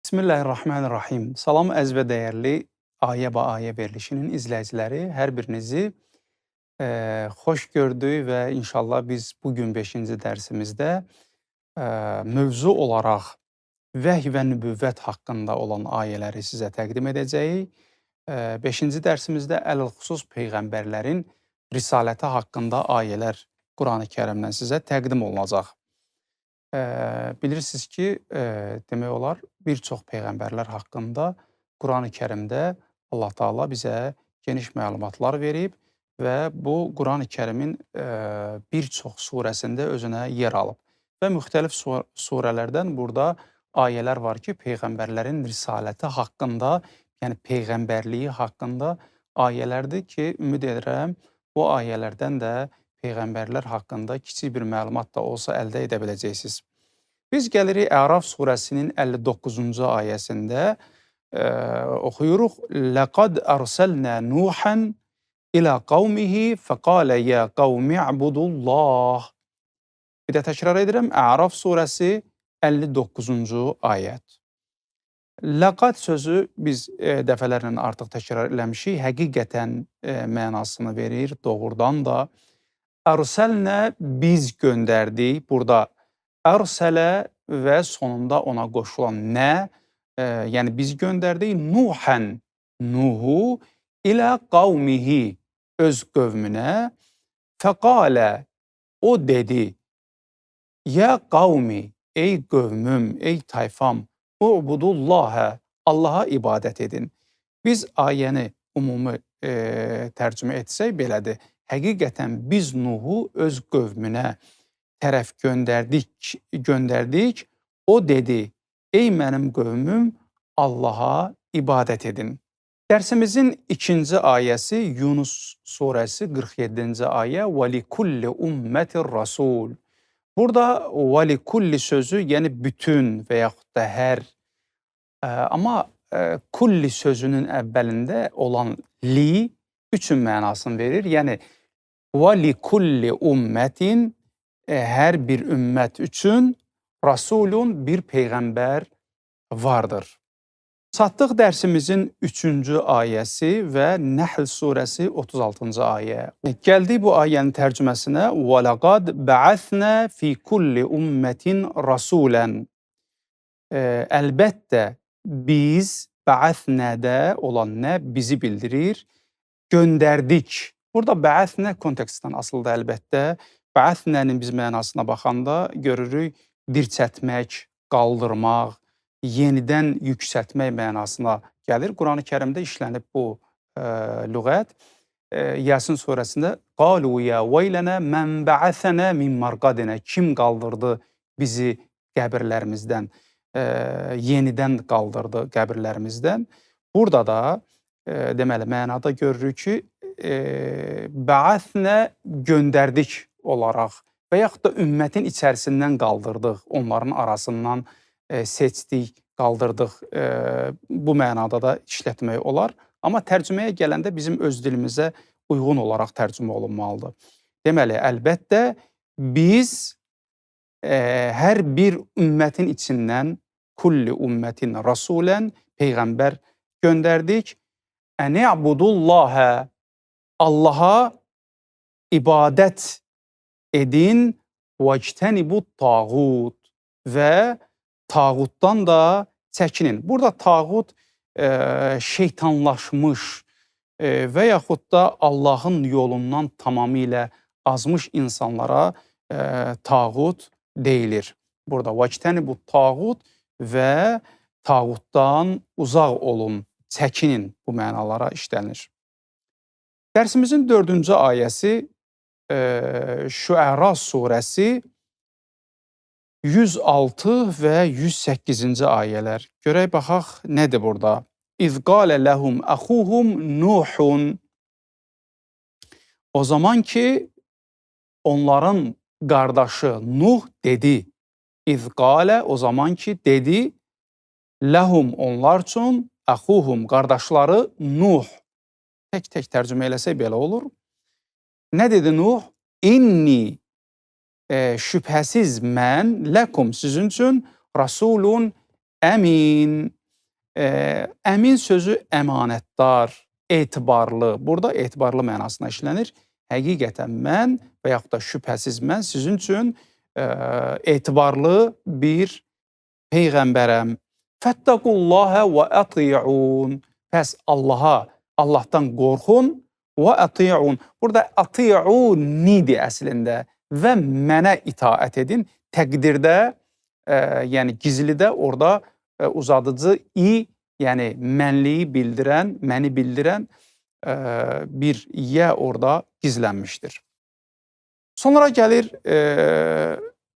Bismillahirrahmanirrahim. Salam əziz və dəyərli Ayə ba Ayə verilişinin izləyiciləri, hər birinizi xoş gördük və inşallah biz bugün 5-ci dərsimizdə mövzu olaraq vəhy və nübüvvət haqqında olan ayələri sizə təqdim edəcəyik. 5-ci dərsimizdə ələlxüsus peyğəmbərlərin risaləti haqqında ayələr Qurani-Kərimdən sizə təqdim olunacaq. Bilirsiniz ki, demək olar, bir çox peyğəmbərlər haqqında Qurani-Kərimdə Allah Taala bizə geniş məlumatlar verib və bu Qurani-Kərimin bir çox surəsində özünə yer alıb. Və müxtəlif surələrdən burada ayələr var ki, peyğəmbərlərin risaləti haqqında, yəni peyğəmbərliyi haqqında ayələrdir ki, ümid edirəm, bu ayələrdən də peyğəmbərlər haqqında kiçik bir məlumat da olsa əldə edə biləcəksiniz. Biz gəlirik Əraf surəsinin 59-cu ayəsində oxuyuruq. Laqad arsalna Nuhan ila qavmihi faqala ya qavmi ibudullah. Bir də təkrar edirəm. Əraf surəsi 59-cu ayət. Laqad sözü biz dəfələrlə artıq təkrar eləmişik. Həqiqətən mənasını verir, doğrudan da. Ərsəlnə biz göndərdik. Burada ərsələ və sonunda ona qoşulan nə, yəni biz göndərdik. Nuhən, Nuhu ilə qavmihi, öz qövmünə. Fəqalə, o dedi, ya qavmi, ey qövmüm, ey tayfam, ubudullahə, Allaha ibadət edin. Biz ayəni ümumi tərcümə etsək belədir. Həqiqətən biz Nuhu öz qövmünə tərəf göndərdik. O dedi, ey mənim qövmüm, Allaha ibadət edin. Dərsimizin ikinci ayəsi Yunus surəsi 47-ci ayə. Və likulli ummətir rasul. Burada və likulli sözü, yəni bütün və yaxud da hər, amma kulli sözünün əvvəlində olan li üçün mənasını verir. Yəni və likulli ummətin, hər bir ümmət üçün rasulun, bir peyğəmbər vardır. Çatdıq dərsimizin 3-cü ayəsi və Nəhl surəsi 36-cı ayə. Gəldik bu ayənin tərcüməsinə. Və laqad bə'athnə fi kulli ummətin rasulən. Əlbəttə biz, bə'athnədə olan nə bizi bildirir, göndərdik. Burada bə'athnə kontekstdən asılıdır əlbəttə. Bə'athnənin biz mənasına baxanda görürük dirçətmək, qaldırmaq, yenidən yüksətmək mənasına gəlir. Qurani-Kərimdə işlənib bu lüğət. Yasin surəsində qalu ya veylənə mən bə'athənə min marqadinə. Kim qaldırdı bizi qəbirlərimizdən, yenidən qaldırdı qəbirlərimizdən. Burada da deməli mənada görürük ki, bə'athnə göndərdik olaraq və yaxud da ümmətin içərisindən qaldırdıq, onların arasından seçdik, qaldırdıq. Bu mənada da işlətmək olar. Amma tərcüməyə gələndə bizim öz dilimizə uyğun olaraq tərcümə olunmalıdır. Deməli, əlbəttə biz hər bir ümmətin içindən kulli ümmətin rasulən, peyğəmbər göndərdik. Ənə'budullahə, Allaha ibadət edin, vəctənibut tağut və tağutdan da çəkinin. Burada tağut şeytanlaşmış və yaxud da Allahın yolundan tamamilə azmış insanlara tağut deyilir. Burada vəctənibut tağut və tağutdan uzaq olun, çəkinin bu mənalara işlənir. Dərsimizin 4-cü ayəsi Şüəra surəsi 106 və 108-ci ayələr. Görək baxaq nədir burada? İz qalə ləhum əxuhum Nuhun. O zaman ki onların qardaşı Nuh dedi. İz qalə, o zaman ki dedi, ləhum onlar üçün, əxuhum qardaşları Nuh. Tək-tək tərcümə eləsək belə olur. Nə dedi Nuh? İnni, şübhəsiz mən, ləkum sizin üçün, rasulun əmin, Əmin sözü əmanətdar, etibarlı. Burada etibarlı mənasına işlənir. Həqiqətən mən və yaxud da şübhəsiz mən sizin üçün etibarlı bir peyğəmbərəm. Fəttəqullahə və ati'un. Pəs Allahdan qorxun və ati'un. Burada ati'unidir əslində və mənə itaət edin. Təqdirdə, yəni gizlidə orada uzadıcı yəni mənliyi bildirən, məni bildirən bir yə orada gizlənmişdir. Sonra gəlir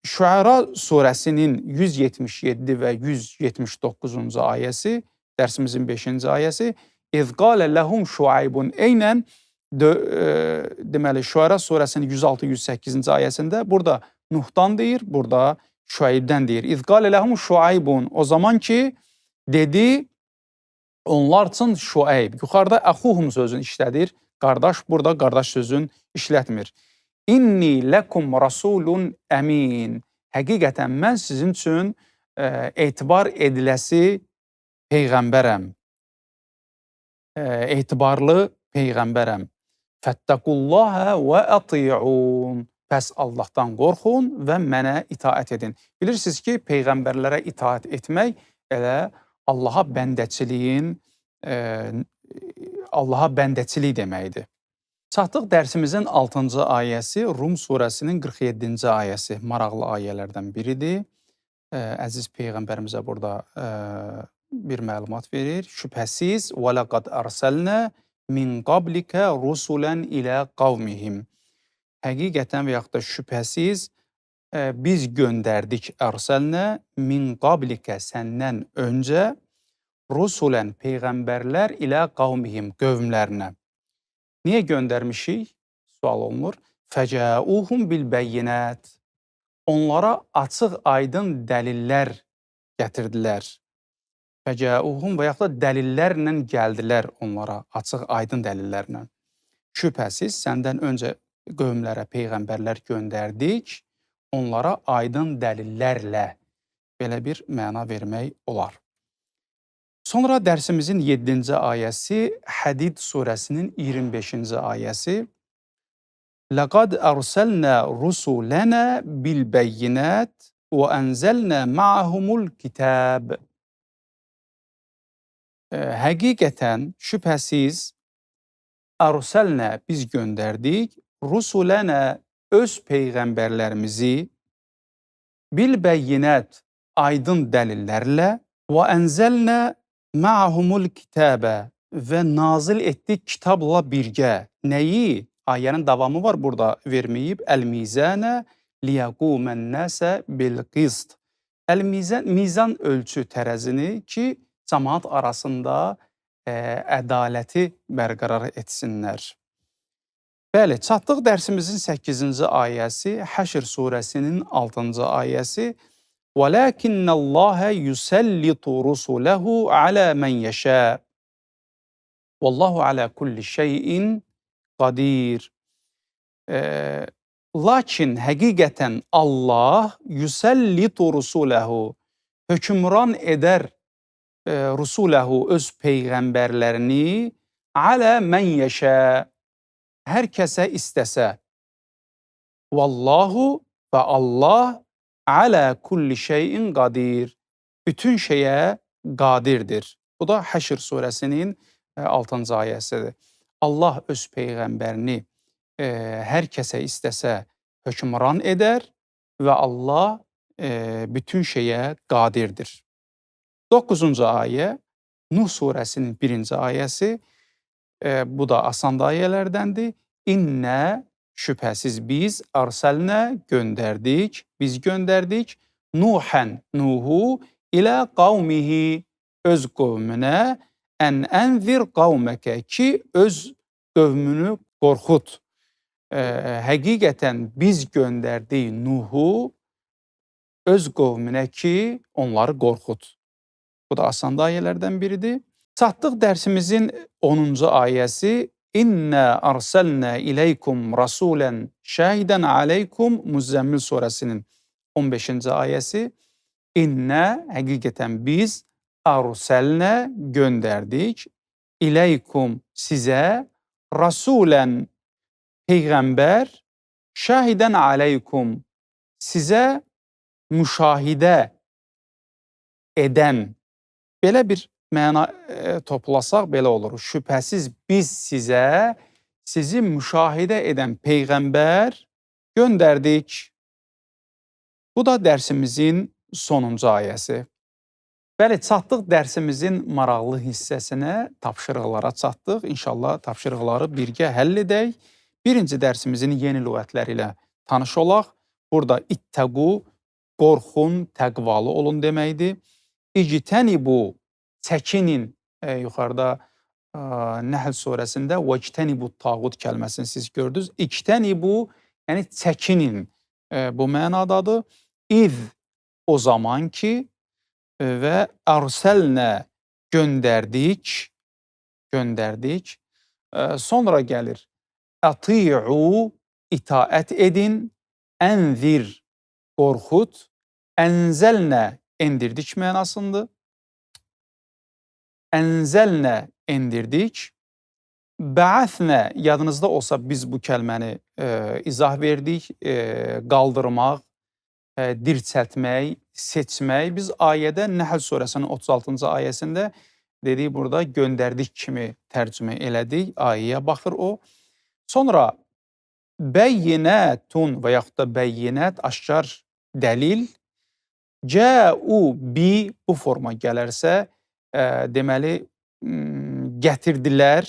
Şüəra surəsinin 177 və 179-cu ayəsi, dərsimizin 5-ci ayəsi. İz qalə ləhum şuaybun eynən, deməli Şüəra surəsinin 106-108-ci ayəsində burada Nuhdan deyir, burada Şüaybdən deyir. İz qalə ləhum şuaybun, o zaman ki dedi onlar üçün Şuayb. Yuxarıda əxuhum sözünü işlədir, qardaş, burada qardaş sözünü işlətmir. İnni ləkum rasulun əmin. Həqiqətən mən sizin üçün etibar ediləsi peyğəmbərəm. Etibarlı peyğəmbərəm. Fəttəqullahə və ati'un. Pəs Allahdan qorxun və mənə itaət edin. Bilirsiniz ki, peyğəmbərlərə itaət etmək elə Allaha bəndəçilik deməkdir. Çatdıq dərsimizin 6-cı ayəsi Rum surəsinin 47-ci ayəsi. Maraqlı ayələrdən biridir. Əziz peyğəmbərimizə burada bir məlumat verir. Şübhəsiz və laqad ərsəlnə min qablikə rusulən ilə qavmihim. Həqiqətən və yaxud da şübhəsiz biz göndərdik ərsəlnə min qablikə səndən öncə rusulən peyğəmbərlər ilə qavmihim qövmlərinə. Niyə göndərmişik? Sual olunur. Fəcəuhum bil bəyyinət. Onlara açıq aydın dəlillər gətirdilər. Fəcəuhum və yaxud da dəlillərlə gəldilər onlara, açıq aydın dəlillərlə. Şübhəsiz səndən öncə qövmlərə peyğəmbərlər göndərdik, onlara aydın dəlillərlə belə bir məna vermək olar. Sonra dərsimizin 7-ci ayəsi Hədid surəsinin 25-ci ayəsi. Laqad ərsəlnə rusulənə bil bəyyinət və ənzəlnə ma'ahumul kitab. Həqiqətən, şübhəsiz, ərsəlnə biz göndərdik, rusulənə öz peyğəmbərlərimizi bil bəyyinət aydın dəlillərlə və ənzəlnə ma'ahumul kitabə və nazil etdik kitabla birgə. Nəyi? Ayənin davamı var burada verməyib. Əl-mizənə liyəqumən nəsə bil-qist. Mizan ölçü tərəzini ki, cəmaat arasında ədaləti bərqərar etsinlər. Bəli, çatdıq dərsimizin 8-ci ayəsi, Həşr surəsinin 6-cı ayəsi. وَلَكِنَّ يُسَلِّطُ رُسُلَهُ عَلَى مَنْ يَشَاءُ وَاللّٰهُ عَلَى كُلِّ شَيْءٍ قَدِيرٌ. Lakin həqiqətən Allah yüsəllitu rusuləhu, hökmran edər rusuləhu, öz peyğəmbərlərini, alə mən yəşə, hər kəsə istəsə. Vallahu və Allah alə kulli şeyin qadir, bütün şeyə qadirdir. Bu da Həşr surəsinin 6-cı ayəsidir. Allah öz peyğəmbərini hər kəsə istəsə hökmran edər və Allah bütün şeyə qadirdir. 9-cu ayə Nuh surəsinin 1-ci ayəsi. Bu da asan ayələrdəndir. İnnə, şübhəsiz biz, ərsəlnə göndərdik, biz göndərdik, Nuhən, Nuhu ilə qavmihi, öz qövmünə, ənzir qavməkə, ki öz qövmünü qorxut. Həqiqətən biz göndərdik Nuhu öz qövmünə ki, onları qorxut. Bu da asan ayələrdən biridir. Çatdıq dərsimizin 10-cu ayəsi. İnnə ərsəlnə iləykum rasulən şəhidən aleykum, Müzzəmmil surəsinin 15-ci ayəsi. İnnə, həqiqətən biz arselne gönderdik. İleykum size rasulen peygamber şahiden aleykum size müşahidə edən belə bir məna toplasaq belə olur. Şübhəsiz biz sizə sizi müşahidə edən peyğəmbər göndərdik. Bu da dərsimizin sonuncu ayəsi. Bəli, çatdıq dərsimizin maraqlı hissəsinə, tapşırıqlara çatdıq. İnşallah tapşırıqları birgə həll edək. Birinci dərsimizin yeni lüğətləri ilə tanış olaq. Burada ittəqu, qorxun, təqvalı olun deməkdir. İctənibu, çəkinin, yuxarıda Nəhl surəsində vəctənibu tağut kəlməsini siz gördünüz. İctənibu, yəni çəkinin bu mənadadır. İz, o zaman ki, və ərsəlnə göndərdik. Sonra gəlir əti'u, itaət edin, ənzir, qorxut, ənzəlnə, endirdik mənasındır. Ənzəlnə, endirdik. Bəəfnə, yadınızda olsa biz bu kəlməni izah verdik, qaldırmaq, dirçəltmək, seçmək. Biz ayədə Nəhl surəsinin 36-cı ayəsində dedik, burada göndərdik kimi tərcümə elədik. Ayəyə baxır o. Sonra bəyyinətun və yaxud da bəyyinət, aşkar dəlil. Cəu bi, bu forma gələrsə, deməli, gətirdilər.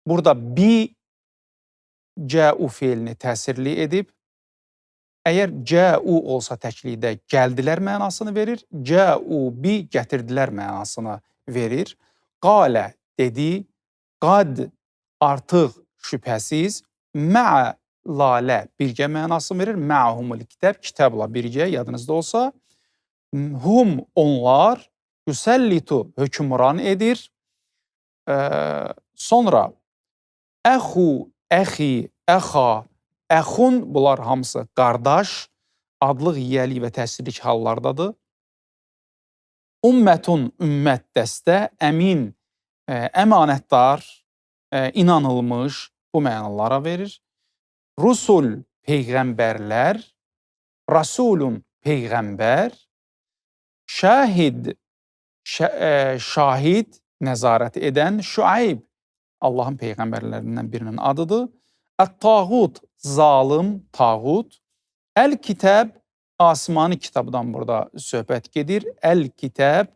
Burada bi cəu feilini təsirli edib. Əgər cəu olsa təklikdə gəldilər mənasını verir, cəu bi gətirdilər mənasını verir. Qalə dedi, qad artıq şübhəsiz, məə lalə birgə mənasını verir, mə'humul kitab, kitabla birgə yadınızda olsa, hum onlar, yüsəllitu hökmran edir. Sonra əxu, əxi, əxa, əxun, bunlar hamısı qardaş, adlıq, yiyəlik və təsirlik hallardadır. Ümmətun, ümmət dəstə, əmin, əmanətdar, inanılmış, bu mənalara verir. Rusul, peyğəmbərlər, rasulun, peyğəmbər, şahid, şahid, nəzarət edən, Şuayb, Allahın peyğəmbərlərindən birinin adıdır. Ət-tağut, zalım, tağut. Əl-kitəb, asmani kitabdan burada söhbət gedir. Əl-kitəb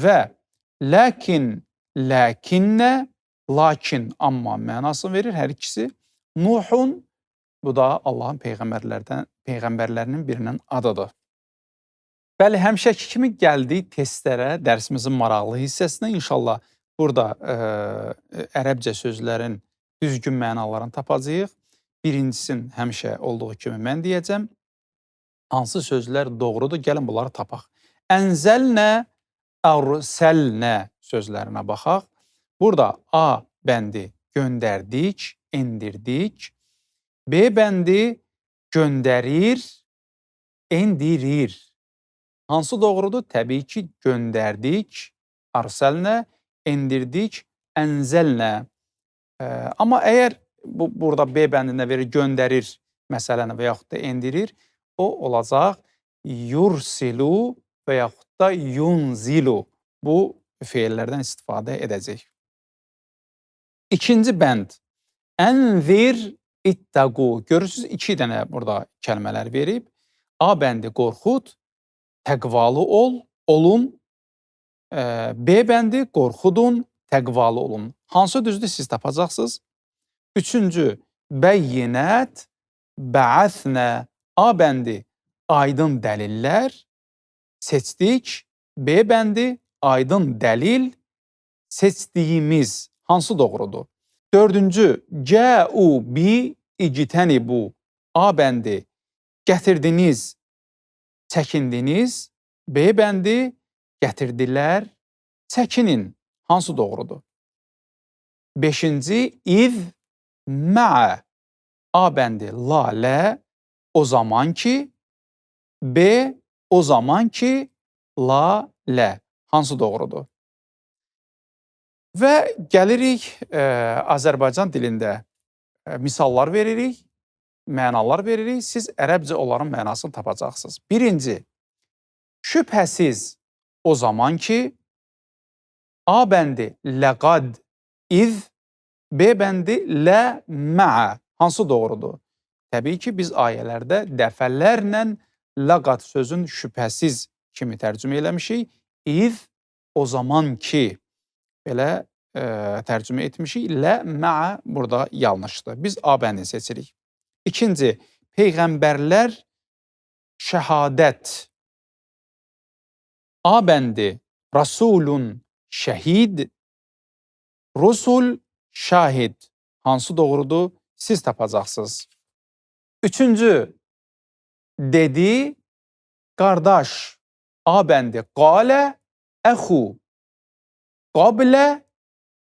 və ləkin, ləkinnə, lakin, amma mənasını verir hər ikisi. Nuhun, bu da Allahın peyğəmbərlərinin birinin adıdır. Bəli, həmişəki kimi gəldik testlərə, dərsimizin maraqlı hissəsinə. İnşallah burada ərəbcə sözlərin düzgün mənalarını tapacağıq. Birincisini həmişə olduğu kimi mən deyəcəm. Hansı sözlər doğrudur? Gəlin bunları tapaq. Ənzəlnə, ərsəlnə sözlərinə baxaq. Burada A bəndi göndərdik, endirdik. B bəndi göndərir, endirir. Hansı doğrudur? Təbii ki, göndərdik, ərsəlnə, endirdik, ənzəlnə. Amma əgər burada B bəndində verir, göndərir məsələni və yaxud da endirir, o olacaq yursilu və yaxud da yunzilu. Bu feillərdən istifadə edəcək. İkinci bənd, ənzir ittəqu. Görürsünüz, 2 dənə burada kəlmələr verib. A bəndi qorxud, təqvalı olun. B bəndi qorxudun, təqvalı olun. Hansı düzdür siz tapacaqsınız? Üçüncü, bəyyinət, bəəfnə. A bəndi aydın dəlillər, seçdik. B bəndi aydın dəlil, seçdiyimiz. Hansı doğrudur? Dördüncü, cəu bi ictənibu. A bəndi gətirdiniz, çəkindiniz. B bəndi gətirdilər, çəkinin. Hansı doğrudur? Beşinci, iz məə. A bəndi lalə, o zaman ki. B, o zaman ki. la, lə. Hansı doğrudur? Və gəlirik Azərbaycan dilində misallar veririk, mənalar veririk. Siz ərəbcə onların mənasını tapacaqsınız. Birinci, şübhəsiz o zaman ki, A bəndi ləqad, iz, B bəndi lə, məə. Hansı doğrudur? Təbii ki, biz ayələrdə dəfələrlə ləqad sözün şübhəsiz kimi tərcümə eləmişik. İz, o zaman ki, belə tərcümə etmişik. Lə, məə burada yanlışdır. Biz A bəndini seçirik. İkinci, peyğəmbərlər şəhadət. A bəndi rasulun şəhid, rusul şahid. Hansı doğrudur? Siz tapacaqsınız. Üçüncü, dedi, qardaş. A bəndi qalə, əxu. Qablə,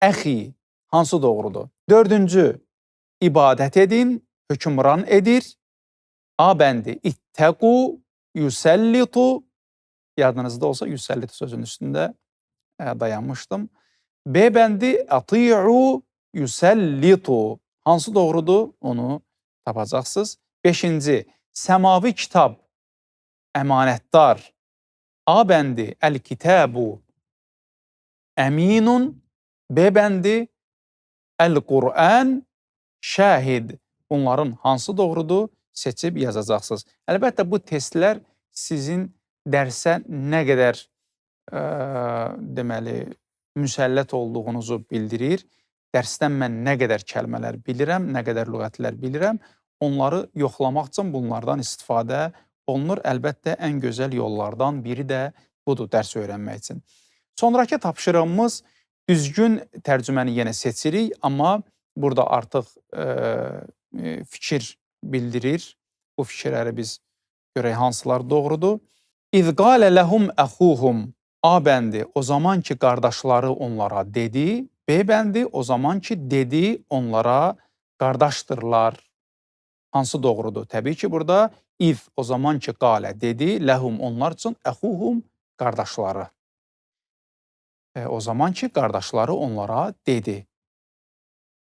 əxi. Hansı doğrudur? Dördüncü, ibadət edin, hökmran edir. A bəndi ittəqu, yüsəllitu. Yadınızda olsa yüsəllitu sözünün üstündə dayanmışdım. B bəndi ati'u, yüsəllitu. Hansı doğrudur? Onu tapacaqsınız. Beşinci, səmavi kitab, əmanətdar. A bəndi əl-kitabu, əminun. B bəndi əl-Qur'an, şahid. Bunların hansı doğrudur? Seçib yazacaqsınız. Əlbəttə, bu testlər sizin dərsə nə qədər deməli, müsəllət olduğunuzu bildirir. Dərsdən mən nə qədər kəlmələr bilirəm, nə qədər lüğətlər bilirəm, onları yoxlamaq üçün bunlardan istifadə olunur. Əlbəttə, ən gözəl yollardan biri də budur, dərs öyrənmək üçün. Sonrakı tapşırığımız düzgün tərcüməni yenə seçirik, amma burada artıq fikir bildirir. Bu fikirləri biz görək hansılar doğrudur. İz qalə ləhum əxuhum. A bəndi o zaman ki qardaşları onlara dedi. B bəndi o zaman ki dedi onlara qardaşdırlar. Hansı doğrudur? Təbii ki burada iz o zaman ki qalə dedi, ləhum onlar üçün, əxuhum qardaşları. O zaman ki qardaşları onlara dedi.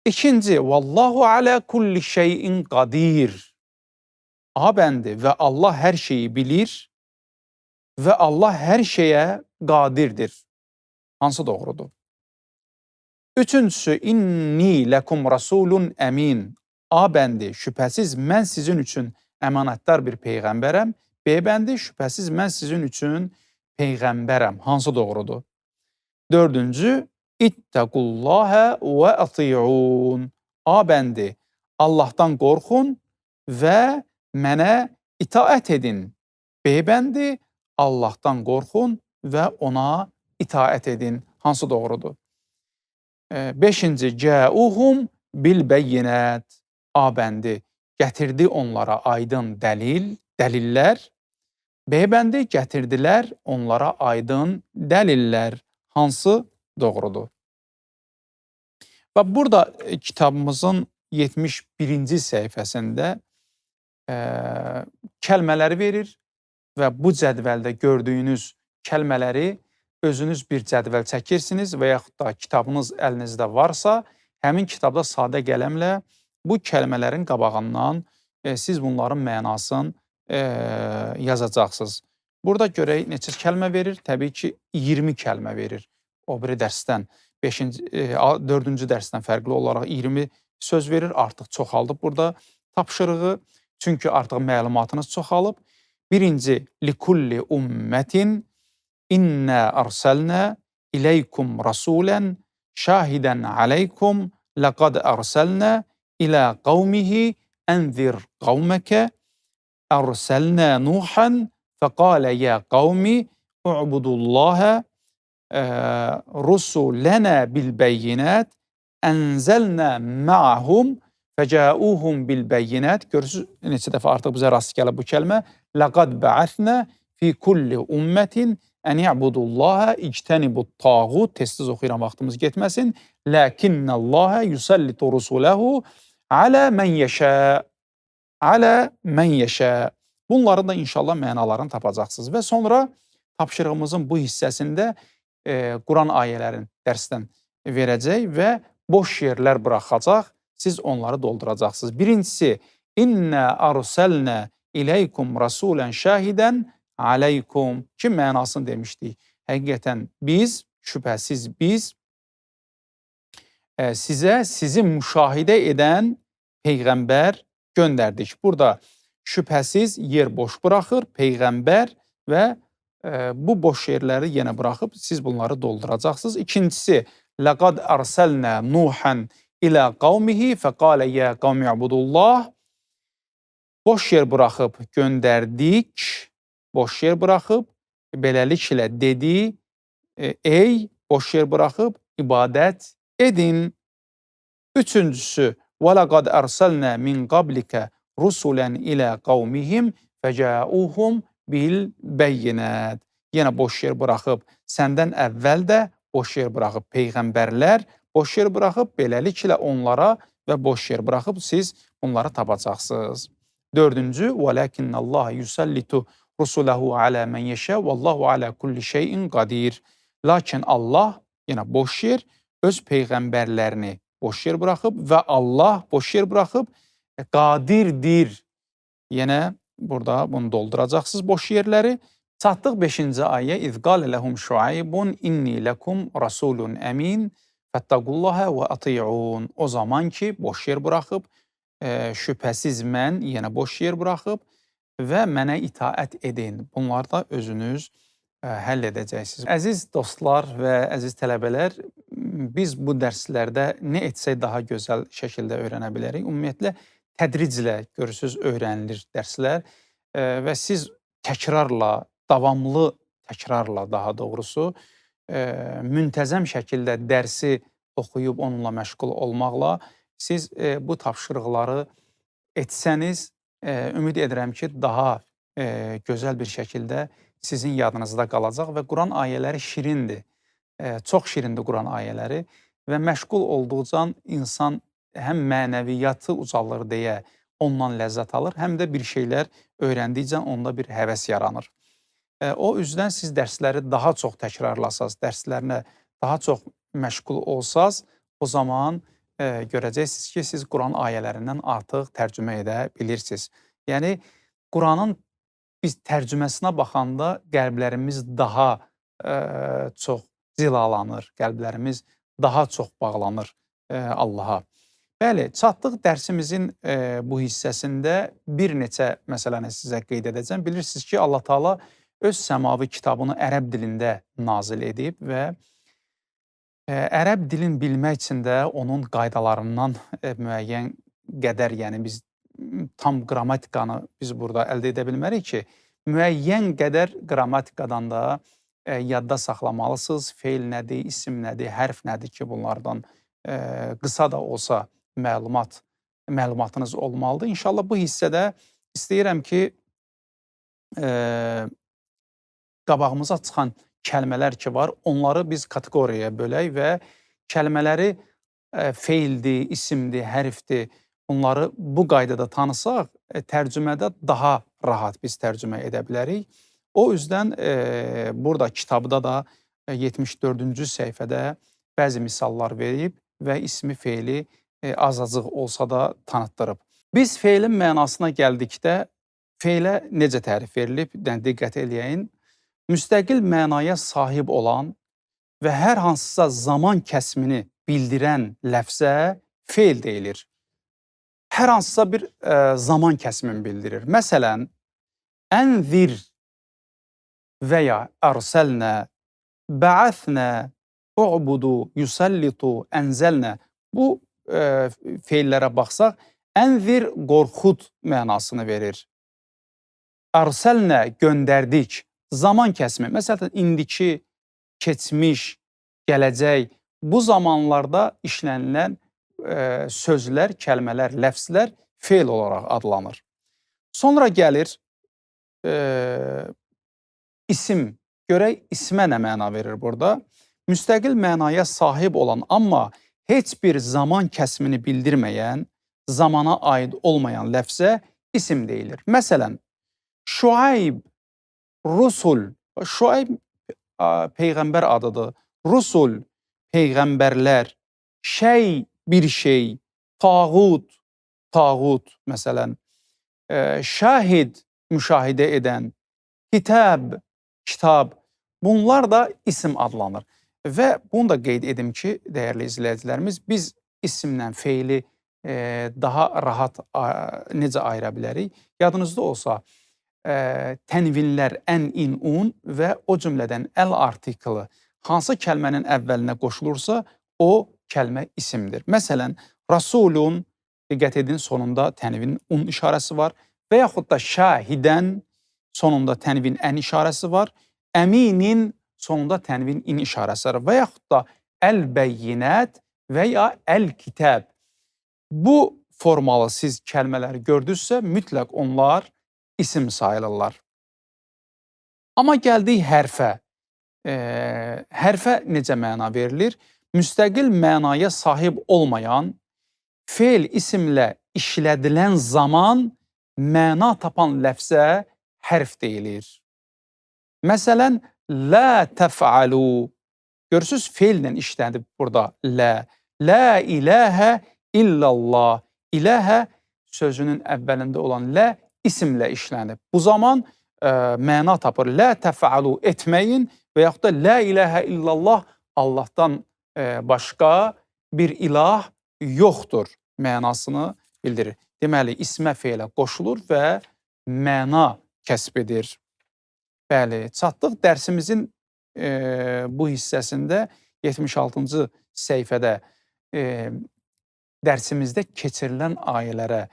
İkinci, vallahu alə kulli şeyin qadir. A bəndi və Allah hər şeyi bilir və Allah hər şeyə qadirdir. Hansı doğrudur? Üçüncüsü, inni ləkum rasulun əmin. A bəndi, şübhəsiz mən sizin üçün əmanətdar bir peyğəmbərəm. B bəndi, şübhəsiz mən sizin üçün peyğəmbərəm. Hansı doğrudur? Dördüncü, ittəqullahə və ati'un. A bəndi, Allahdan qorxun və mənə itaət edin. B bəndi, Allahdan qorxun və ona itaət edin. Hansı doğrudur? Beşinci, cəuhum bil bəyyinət. A bəndi, gətirdi onlara aydın dəlillər. B bəndi, gətirdilər onlara aydın dəlillər. Hansı doğrudur? Və burada kitabımızın 71-ci səhifəsində kəlmələri verir və bu cədvəldə gördüyünüz kəlmələri özünüz bir cədvəl çəkirsiniz və yaxud da kitabınız əlinizdə varsa, həmin kitabda sadə qələmlə bu kəlmələrin qabağından siz bunların mənasını yazacaqsınız. Burada görək neçə kəlmə verir? Təbii ki, 20 kəlmə verir. O biri dərsdən, 4-cü dərsdən fərqli olaraq 20 söz verir. Artıq çoxaldıb burada tapşırığı. Çünki artıq məlumatınız çoxalıb. Birinci, likulli ummətin İnnə ərsəlnə iləykum rasulən şahidən aləykum ləqad ərsəlnə ilə qavmihi ənzir qavməkə ərsəlnə Nuhan fəqalə yə qavmi u'budullahə rusulənə bilbəyyinət ənzəlnə ma'hum fəcəuhum bilbəyyinət. Görürsünüz, neçə dəfə artıq bizə rast gəlib bu kəlmə. Ləqad bə'ətnə fi kulli ummətin ən ya'budullaha ictənibut tağut. Tez-tez oxuyuram, vaxtımız getməsin. Lakinnəllaha yusallitu rusuləhu alə mən yəşə. Alə mən yəşə. Bunların da inşallah mənalarını tapacaqsınız. Və sonra tapşırığımızın bu hissəsində Quran ayələrini dərsdən verəcək və boş yerlər buraxacaq. Siz onları dolduracaqsınız. Birincisi, İnnə arsəlnə iləykum rasulən şahidən aleykum ki, mənasını demişdik. Həqiqətən biz, şübhəsiz biz sizə sizi müşahidə edən peyğəmbər göndərdik. Burada şübhəsiz yer boş buraxır peyğəmbər və bu boş yerləri yenə buraxıb siz bunları dolduracaqsınız. İkincisi, laqad arsalna Nuhan ilə qavmihi fəqalə ya qavmi ibudullah. Boş yer buraxıb göndərdik, boş yer buraxıb, beləliklə dedi, ey boş yer buraxıb ibadət edin. Üçüncüsü, وَلَقَدْ أَرْسَلْنَا مِنْ قَبْلِكَ رُسُلًا إِلَى قَوْمِهِمْ فَجَاءُوهُمْ بِالْبَيِّنَاتِ. Yenə boş yer buraxıb, səndən əvvəl də boş yer buraxıb, peyğəmbərlər boş yer buraxıb, beləliklə onlara və boş yer buraxıb siz bunları tapacaqsınız. Dördüncü, وَلَكِنَّ اللّٰهَ يُسَلِّتُ رُسُلَهُ عَلَى مَنْ يَشَاءُ وَاللّٰهُ عَلَى كُلِّ شَيْءٍ قَدِيرٌ. Lakin Allah, yenə boş yer, öz peyğəmbərlərini boş yer buraxıb və Allah boş yer buraxıb qadirdir. Yenə burada bunu dolduracaqsınız boş yerləri. Çatdıq 5-ci ayə. İz qalə ləhum şuaybun inni ləkum rasulun əmin fəttəqullaha və ati'un. O zaman ki, boş yer buraxıb, şübhəsiz mən yenə boş yer buraxıb və mənə itaət edin. Bunları da özünüz həll edəcəksiniz. Əziz dostlar və əziz tələbələr, biz bu dərslərdə nə etsək daha gözəl şəkildə öyrənə bilərik. Ümumiyyətlə, tədriclə görürsünüz, öyrənilir dərslər və siz təkrarla, davamlı təkrarla daha doğrusu, müntəzəm şəkildə dərsi oxuyub onunla məşğul olmaqla siz bu tapşırıqları etsəniz, ümid edirəm ki, daha gözəl bir şəkildə sizin yadınızda qalacaq və Quran ayələri şirindir. Çox şirindir Quran ayələri və məşğul olduqca insan həm mənəviyyatı ucalır deyə ondan ləzzət alır, həm də bir şeylər öyrəndikcə onda bir həvəs yaranır. O üzdən siz dərsləri daha çox təkrarlasaz, dərslərinə daha çox məşğul olsaz, o zaman görəcəksiniz ki, siz Quran ayələrindən artıq tərcümə edə bilirsiniz. Yəni, Quranın biz tərcüməsinə baxanda qəlblərimiz daha çox cilalanır, qəlblərimiz daha çox bağlanır Allaha. Bəli, çatdıq dərsimizin bu hissəsində bir neçə məsələni sizə qeyd edəcəm. Bilirsiniz ki, Allah Taala öz səmavi kitabını ərəb dilində nazil edib və ərəb dilini bilmək üçün də onun qaydalarından müəyyən qədər, yəni biz tam qrammatikanı biz burada əldə edə bilmərik ki, müəyyən qədər qrammatikadan da yadda saxlamalısınız. Feil nədir, isim nədir, hərf nədir ki, bunlardan qısa da olsa məlumatınız olmalıdır. İnşallah bu hissədə istəyirəm ki, qabağımıza çıxan kəlmələr ki var, onları biz kateqoriyaya bölək və kəlmələri feildir, isimdir, hərfdir, bunları bu qaydada tanısaq, tərcümədə daha rahat biz tərcümə edə bilərik. O üzdən burada kitabda da 74-cü səhifədə bəzi misallar verib və ismi feili azacıq olsa da tanıtdırıb. Biz feilin mənasına gəldikdə feilə necə tərif verilib, diqqət eləyəyin. Müstəqil mənaya sahib olan və hər hansısa zaman kəsmini bildirən ləfzə feil deyilir. Hər hansısa bir zaman kəsmini bildirir. Məsələn, ənzir və ya ərsəlnə, bəəsnə, u'budu, yusallitu, ənzəlnə. Bu feillərə baxsaq, ənzir qorxud mənasını verir. Ərsəlnə göndərdik, zaman kəsmi. Məsələn, indiki, keçmiş, gələcək, bu zamanlarda işlənilən sözlər, kəlmələr, ləfzlər feil olaraq adlanır. Sonra gəlir isim. Görək ismə nə məna verir burada? Müstəqil mənaya sahib olan, amma heç bir zaman kəsmini bildirməyən, zamana aid olmayan ləfzə isim deyilir. Məsələn, Şuayb, Rusul Şuayb peyğəmbər adıdır. Rusul peyğəmbərlər, şey bir şey, tağut, tağut məsələn, şahid müşahidə edən, kitab, kitab. Bunlar da isim adlanır. Və bunu da qeyd edim ki, dəyərli izləyicilərimiz, biz isimlə feili daha rahat necə ayıra bilərik? Yadınızda olsa, tənvinlər ən, in, un və o cümlədən əl artiklı hansı kəlmənin əvvəlinə qoşulursa, o kəlmə isimdir. Məsələn, rasulun, diqqət edin, sonunda tənvin un işarəsi var və yaxud da şahidən sonunda tənvin ən işarəsi var, əminin sonunda tənvin in işarəsi var və yaxud da əl-bəyyinət və ya əl-kitəb. Bu formalı siz kəlmələri gördünüzsə, mütləq onlar isim sayılırlar. Amma gəldik hərfə. Hərfə necə məna verilir? Müstəqil mənaya sahib olmayan, fe'l isimlə işlədilən zaman məna tapan ləfzə hərf deyilir. Məsələn, la təf'alu. Görürsünüz, fe'llə işlənib burada lə. La iləhə illallah. İləhə sözünün əvvəlində olan lə isimlə işlənib. Bu zaman məna tapır. La təf'alu etməyin və yaxud da la iləhə illallah, Allahdan başqa bir ilah yoxdur mənasını bildirir. Deməli, ismə fe'lə qoşulur və məna kəsb edir. Bəli, çatdıq dərsimizin bu hissəsində 76-cı səhifədə dərsimizdə keçirilən ayələrə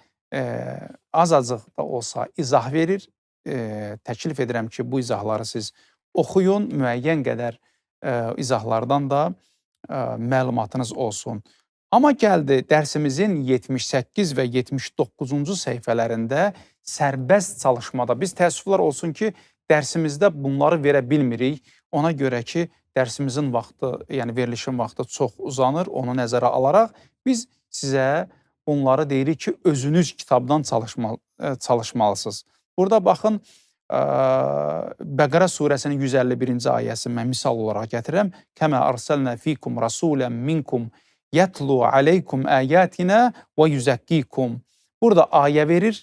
azacıq da olsa izah verir. Təklif edirəm ki, bu izahları siz oxuyun, müəyyən qədər izahlardan da məlumatınız olsun. Amma gəldi dərsimizin 78 və 79-cu səhifələrində sərbəst çalışmada. Biz təəssüflər olsun ki, dərsimizdə bunları verə bilmirik. Ona görə ki, dərsimizin vaxtı, yəni verilişin vaxtı çox uzanır. Onu nəzərə alaraq biz sizə bunları deyirik ki, özünüz kitabdan çalışmalısınız. Burada baxın, Bəqərə surəsinin 151-ci ayəsi mən misal olaraq gətirirəm. Kəmə ərsəlnə fikum rasulən minkum yətlu aleykum əyətinə və yüzəkkikum. Burada ayə verir,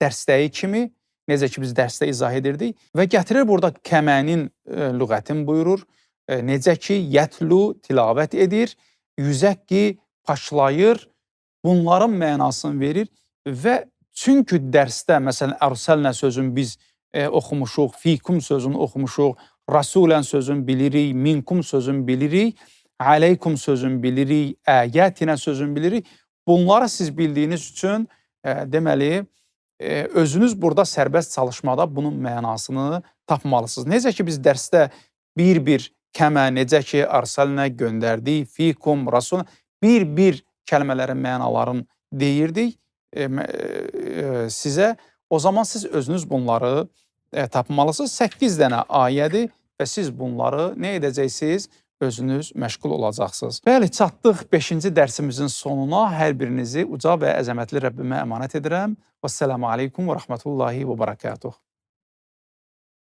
dərsdəyi kimi, necə ki biz dərsdə izah edirdik və gətirir burada kəmənin lüğətin buyurur. Necə ki yətlu tilavət edir, yüzəkki paşlayır, bunların mənasını verir və çünki dərsdə, məsələn, ərsəlnə sözün biz oxumuşuq, fikum sözünü oxumuşuq, rasulən sözünü bilirik, minkum sözünü bilirik, aleykum sözünü bilirik, əyətinə sözünü bilirik. Bunları siz bildiyiniz üçün deməli, özünüz burada sərbəst çalışmada bunun mənasını tapmalısınız. Necə ki biz dərsdə bir-bir kəmə, necə ki ərsəlnə göndərdik, fikum, rasulən, bir-bir kəlmələrin mənalarını deyirdik sizə. O zaman siz özünüz bunları tapmalısınız. 8 dənə ayədir və siz bunları nə edəcəksiniz? Özünüz məşğul olacaqsınız. Bəli, çatdıq 5-ci dərsimizin sonuna. Hər birinizi uca və əzəmətli Rəbbimə əmanət edirəm. Vəssalamu aleykum və rəhmətullahi və bərəkatuhu.